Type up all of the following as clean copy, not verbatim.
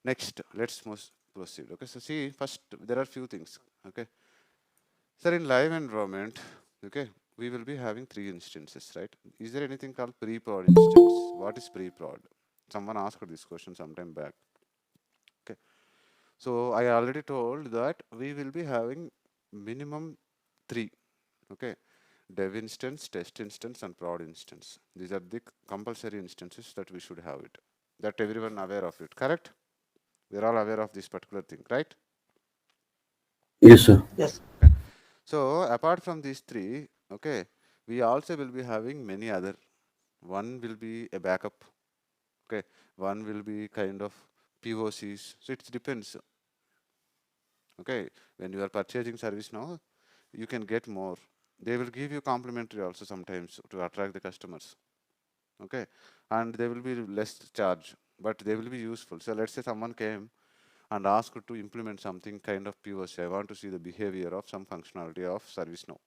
Next, let's proceed. Okay, so see, first there are few things. Okay, sir, in live environment, okay, we will be having 3 instances, right? Is there anything called pre-prod instance? What is pre-prod? Someone asked this question sometime back. Okay, so I already told that we will be having minimum 3. Okay, dev instance, test instance, and prod instance. These are the compulsory instances that we should have it. That everyone aware of it, correct? We're all aware of this particular thing, right? Yes, sir. Yes. Okay. So apart from these 3, okay, we also will be having many other. One will be a backup. Okay, one will be kind of POCs. So it depends. Okay, when you are purchasing service now, you can get more. They will give you complimentary also sometimes to attract the customers. Okay, and they will be less charge, but they will be useful. So let's say someone came and asked to implement something kind of POC. I want to see the behavior of some functionality of ServiceNow.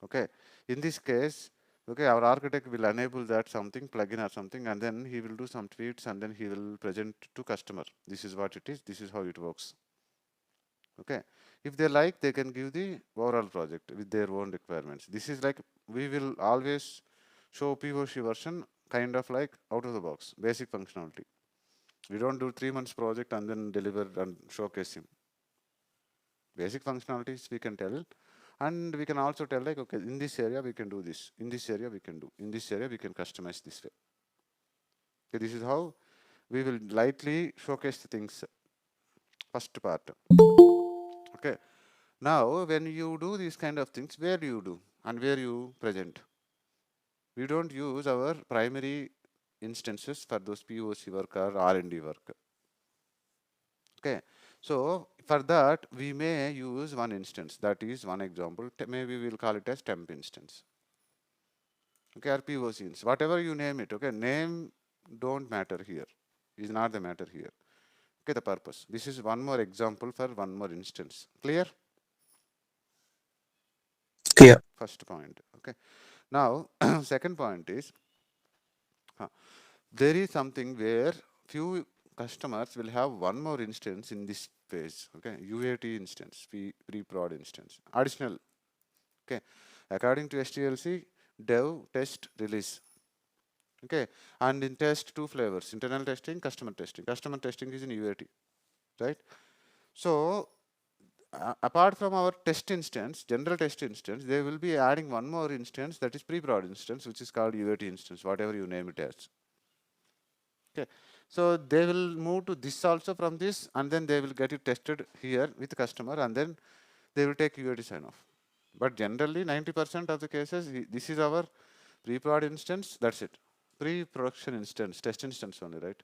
Okay, in this case, okay, our architect will enable that something plugin or something, and then he will do some tweets, and then he will present to customer. This is what it is. This is how it works. Okay, if they like, they can give the overall project with their own requirements. This is like we will always show POC version kind of like out of the box basic functionality. We don't do 3 months project and then deliver and showcase him. Basic functionalities we can tell, and we can also tell like, okay, in this area we can do this, in this area we can do, in this area we can customize this way. Okay, this is how we will lightly showcase the things. First part. Okay, now when you do these kind of things, where do you do and where you present? We don't use our primary instances for those POC work or R&D work. Okay, so for that we may use one instance. That is one example. Maybe we'll call it as temp instance. Okay, or POC instance, whatever you name it. Okay, name don't matter here. Is not the matter here. Okay, the purpose. This is one more example for one more instance. Clear? Clear. First point. Okay. Now, second point is there is something where few customers will have one more instance in this phase. Okay, UAT instance, pre-prod instance, additional. Okay, according to STLC, dev, test, release. Okay, and in test, 2 flavors: internal testing, customer testing. Customer testing is in UAT, right? So apart from our test instance, general test instance, they will be adding one more instance, that is pre-prod instance, which is called UAT instance, whatever you name it as. Okay, so they will move to this also from this, and then they will get it tested here with the customer, and then they will take UAT sign off. But generally 90% of the cases, this is our pre-prod instance, that's it. Pre-production instance, test instance only, right?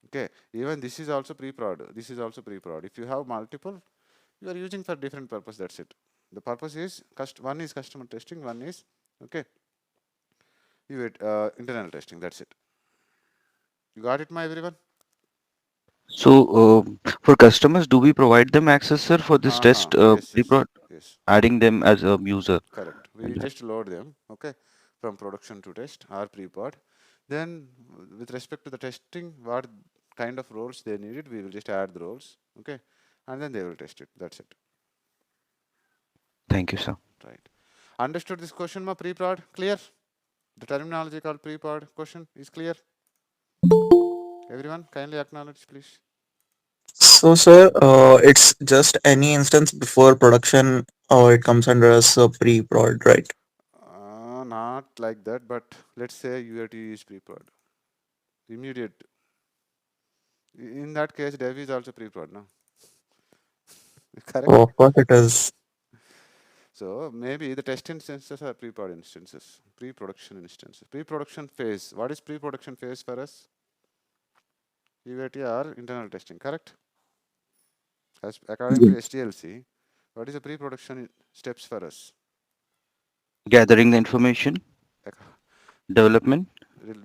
Okay, even this is also pre-prod, this is also pre-prod. If you have multiple, you are using for different purpose, that's it. The purpose is, one is customer testing, one is, okay, internal testing, that's it. You got it, my everyone? So, for customers, do we provide them access, sir, for this test Yes, yes, pre-prod, yes. adding them as a user? Correct. We Like that. just load them, okay, from production to test or pre-prod. Then, with respect to the testing, what kind of roles they needed, we will just add the roles, okay, and then they will test it. That's it, Thank you, sir. right? Understood this question, ma pre-prod? Clear? The terminology called pre-prod question is clear? Everyone, kindly acknowledge, please. So, sir, it's just any instance before production, or it comes under as a pre-prod, right? Not like that, but let's say UAT is pre-prod. Immediate. In that case, dev is also pre-prod, no? Oh, Correct? of course it is. So maybe the test instances are pre-prod instances, pre-production instances. Pre-production phase. What is pre-production phase for us? UAT or internal testing, correct? As according to Yes. STLC, what is the pre-production steps for us? Gathering the information, Like, development.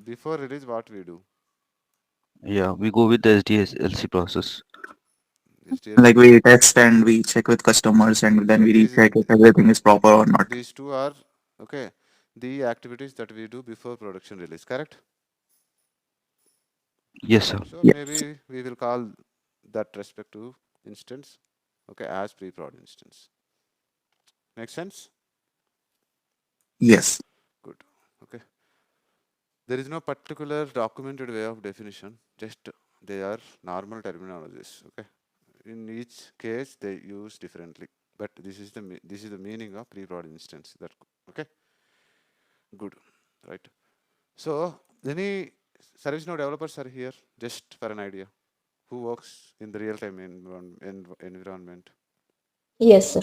before release, what we do? Yeah, we go with the SDLC process. Like STLC. we test and we check with customers and then So we these recheck if everything is proper or not. these two are okay. The activities that we do before production release, correct? Yes, sir. So Yes. maybe we will call that respective instance, okay, as pre-prod instance. Make sense? Yes. Good. Okay. There is no particular documented way of definition. Just they are normal terminologies. Okay. In each case, they use differently. But this is the meaning of pre-prod instance. That okay. Good. Right. So any ServiceNow developers are here just for an idea. Who works in the real-time environment? Yes, sir.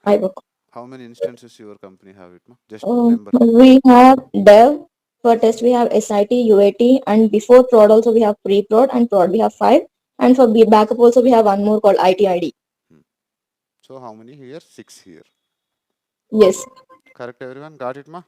I work. How many instances your company have it? Just Um, number. we have dev for test. We have SIT, UAT, and before prod also we have pre-prod and prod. We have 5, and for backup also we have one more called ITID. Hmm. So how many here? 6 here. Yes. Correct everyone? Got it, ma?